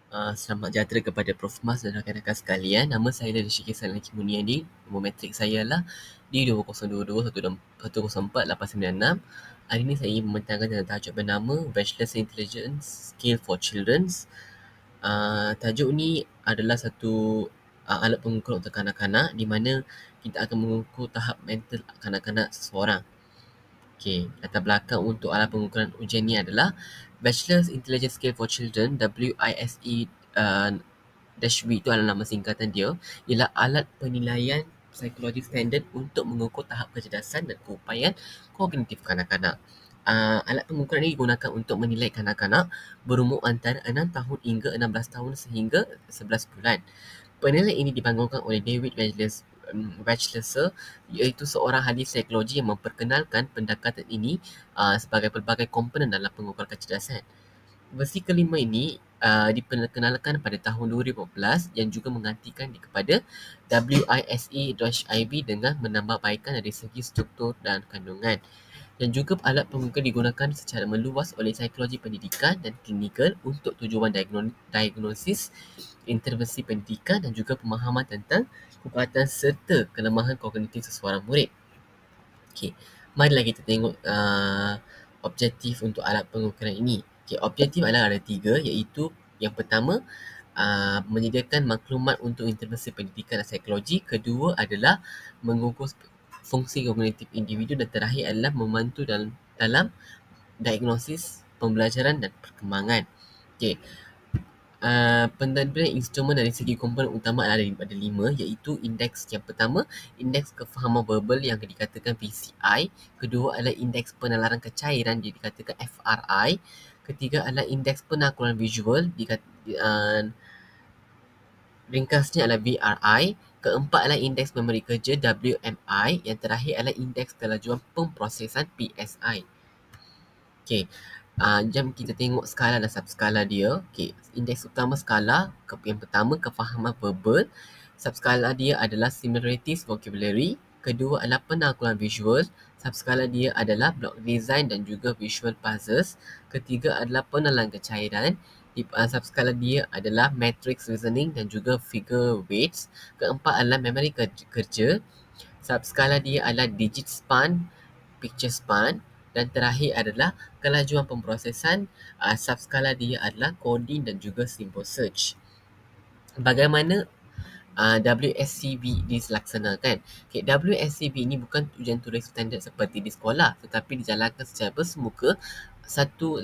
Selamat sejahtera kepada Prof. Mas dan rakan-rakan sekalian. Nama saya adalah Syekh Hasan Laki Muniani. Nombor matrik saya lah D2022-104-896. Hari ini saya ingin membentangkan tentang tajuk bernama Bachelor's Intelligence Skill for Children. Tajuk ni adalah satu alat pengukur untuk kanak-kanak di mana kita akan mengukur tahap mental kanak-kanak seseorang. Okey, latar belakang untuk alat pengukuran ujian ni adalah Bachelor's Intelligence Scale for Children, WISE -B itu adalah nama singkatan dia, ialah alat penilaian psikologi standard untuk mengukur tahap kecerdasan dan keupayaan kognitif kanak-kanak. Alat pengukuran ini digunakan untuk menilai kanak-kanak berumur antara 6 tahun hingga 16 tahun sehingga 11 bulan. Penilaian ini dibangunkan oleh David Batchelor, iaitu seorang ahli psikologi yang memperkenalkan pendekatan ini sebagai pelbagai komponen dalam pengukuran kecerdasan. Versi kelima ini diperkenalkan pada tahun 2014 yang juga menggantikan kepada WISE-IB dengan menambahbaikan dari segi struktur dan kandungan. Dan juga alat pengukur digunakan secara meluas oleh psikologi pendidikan dan klinikal untuk tujuan diagnosis, intervensi pendidikan dan juga pemahaman tentang kekuatan serta kelemahan kognitif seseorang murid. Okey, marilah kita tengok objektif untuk alat pengukuran ini. Okey, objektif adalah ada 3, iaitu yang pertama menyediakan maklumat untuk intervensi pendidikan dan psikologi. Kedua adalah mengukur fungsi kognitif individu dan terakhir adalah membantu dalam diagnosis pembelajaran dan perkembangan. Okey, pentadbiran instrumen dari segi komponen utama adalah daripada 5, iaitu indeks yang pertama, indeks kefahaman verbal yang dikatakan PCI. Kedua adalah indeks penalaran kecairan yang dikatakan FRI. Ketiga adalah indeks penakluran visual, ringkasnya adalah BRI. Keempat adalah indeks memori kerja WMI. Yang terakhir adalah indeks kelajuan pemprosesan PSI. Okey, jom kita tengok skala dan subskala dia. Okey, indeks utama skala yang pertama kefahaman verbal. Subskala dia adalah similarities vocabulary. Kedua adalah penakluran visual. Subskala dia adalah block design dan juga visual puzzles. Ketiga adalah penalaran kecairan. Subskala dia adalah matrix reasoning dan juga figure weights. Keempat adalah memory kerja. Subskala dia adalah digit span, picture span. Dan terakhir adalah kelajuan pemprosesan. Subskala dia adalah coding dan juga symbol search. Bagaimana WSCB dilaksanakan? Okay, WSCB ini bukan ujian tulis standard seperti di sekolah, tetapi dijalankan secara bersemuka satu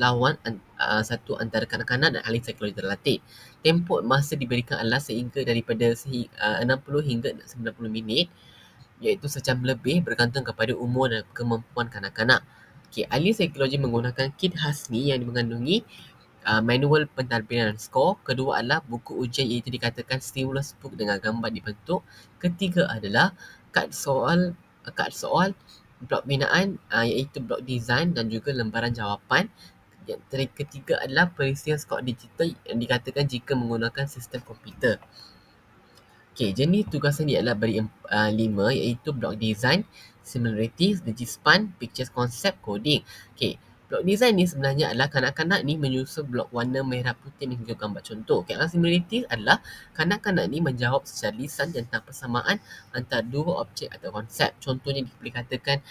antara kanak-kanak dan ahli psikologi terlatih. Tempoh masa diberikan adalah sehingga daripada 60 hingga 90 minit, iaitu sejam lebih bergantung kepada umur dan kemampuan kanak-kanak. Okay, ahli psikologi menggunakan kit Hasni yang mengandungi manual pentadbiran skor. Kedua adalah buku ujian iaitu dikatakan stimulus book dengan gambar dibentuk. Ketiga adalah kad soal, blok binaan iaitu blok design dan juga lembaran jawapan. Yang ketiga adalah perisian skor digital yang dikatakan jika menggunakan sistem komputer. Okey, jenis tugasan dia adalah beri 5, iaitu blok design, similarities, digispan, pictures concept, coding. Okey, blok design ni sebenarnya adalah kanak-kanak ni menyusun blok warna merah putih menunjuk gambar contoh. Okey, similarities adalah kanak-kanak ni menjawab secara lisan tentang persamaan antara dua objek atau konsep. Contohnya boleh katakan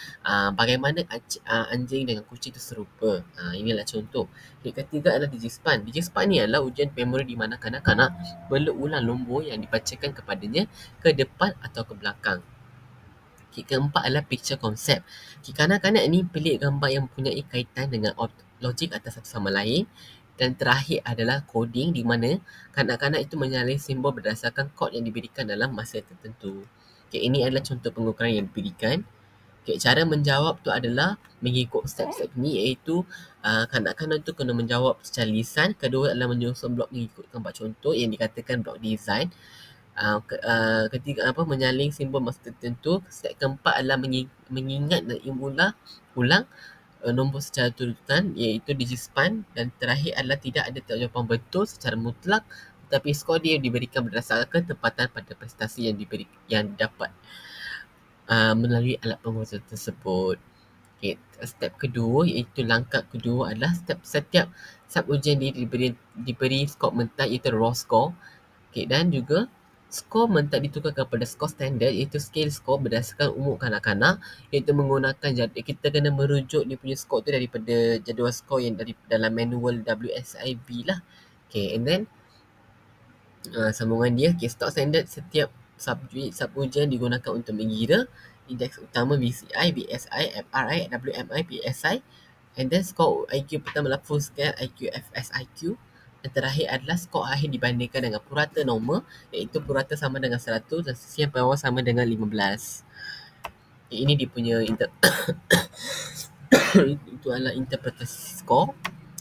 bagaimana anjing dengan kucing itu serupa. Inilah contoh. Okey, ketiga adalah digispan. Digispan ni adalah ujian memori di mana kanak-kanak perlu ulang nombor yang dibacakan kepadanya ke depan atau ke belakang. Okay, keempat adalah picture concept. Okay, kanak-kanak ni pilih gambar yang mempunyai kaitan dengan logik atas satu sama lain. Dan terakhir adalah coding di mana kanak-kanak itu menyalin simbol berdasarkan kod yang diberikan dalam masa tertentu. Okay, ini adalah contoh pengukuran yang diberikan. Okay, cara menjawab tu adalah mengikut step-step ni, iaitu kanak-kanak tu kena menjawab secara lisan. Kedua adalah menyusun blok mengikut gambar contoh yang dikatakan blok design. Ketiga menyalin simbol masa tertentu. Step keempat adalah mengingat dan ulang nombor secara turutan iaitu digispan. Dan terakhir adalah tidak ada jawapan betul secara mutlak, tetapi skor dia diberikan berdasarkan ketepatan pada prestasi yang didapat melalui alat pengukur tersebut. Okay, step kedua iaitu langkah kedua adalah setiap sub-ujian diberi skor mentak iaitu raw score. Okay, dan juga skor mentak ditukarkan kepada skor standard iaitu scale skor berdasarkan umur kanak-kanak, iaitu menggunakan kita kena merujuk dia punya skor tu daripada jadual skor yang dari dalam manual WSIB lah. Okay, and then sambungan dia, okay, stock standard setiap sub-ujian digunakan untuk mengira indeks utama VCI, BSI, FRI, WMI, PSI, and then skor IQ pertama adalah full scale IQ, FSIQ. Dan terakhir adalah skor akhir dibandingkan dengan purata normal, iaitu purata sama dengan 100 dan sesian power sama dengan 15. Ini dia punya itu adalah interpretasi skor.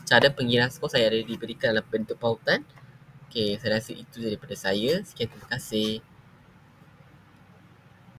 Cara pengiraan skor saya ada diberikan dalam bentuk pautan. Okay, saya rasa itu daripada saya. Sekian, terima kasih.